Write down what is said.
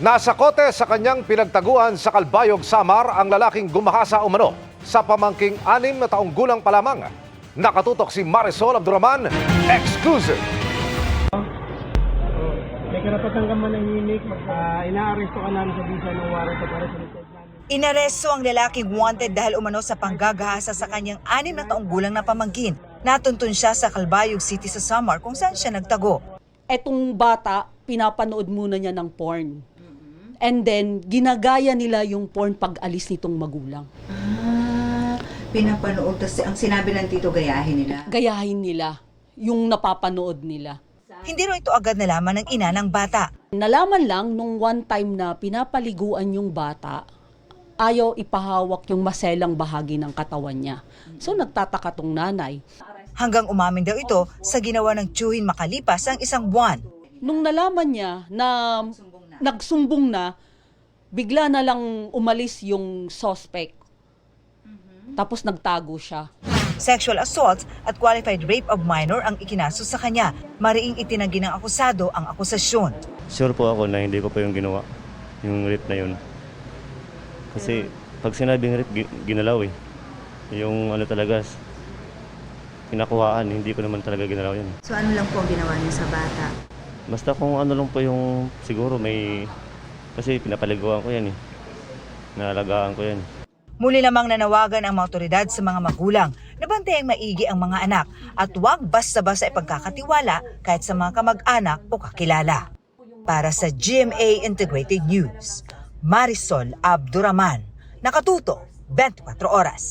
Nasa kote sa kanyang pinagtaguan sa Calbayog, Samar ang lalaking gumahasa umano sa pamangking 6 na taong gulang pa lamang. Nakatutok si Marisol Abduraman, exclusive. May karapatan ka manahimik, inaaresto ka namin sa visa ng warrant of arrest. Inaresto ang lalaking wanted dahil umano sa panggagahasa sa kanyang 6 na taong gulang na pamangkin. Natuntun siya sa Calbayog City sa Samar kung saan siya nagtago. Etong bata, pinapanood muna niya ng porn. And then, ginagaya nila yung porn pag alis nitong magulang. Pinapanood. Tapos ang sinabi ng tito, gayahin nila. Gayahin nila yung napapanood nila. Hindi rin ito agad nalaman ng ina ng bata. Nalaman lang nung one time na pinapaliguan yung bata, ayaw ipahawak yung maselang bahagi ng katawan niya. So nagtataka tong nanay. Hanggang umamin daw ito sa ginawa ng tiyuhin makalipas ang 1 buwan. Nung nalaman niya na nagsumbong na, bigla na lang umalis yung suspect. Tapos nagtago siya. Sexual assault at qualified rape of minor ang ikinaso sa kanya. Mariing itinanggi ng akusado ang akusasyon. Sure po ako na hindi ko pa yung ginawa, yung rape na yun. Kasi pag sinabing rape, ginalaw eh. Yung ano talaga, pinakuhaan, hindi ko naman talaga ginalaw yun. So ano lang po ang ginawa niya sa bata? Basta kung ano lang po yung siguro may, kasi pinapaliguan ko yan eh. Nalagaan ko yan. Muli namang nanawagan ang mga otoridad sa mga magulang na bantayang maigi ang mga anak at huwag basta-basta ipagkakatiwala kahit sa mga kamag-anak o kakilala. Para sa GMA Integrated News, Marisol Abduraman, Nakatuto, 24 Oras.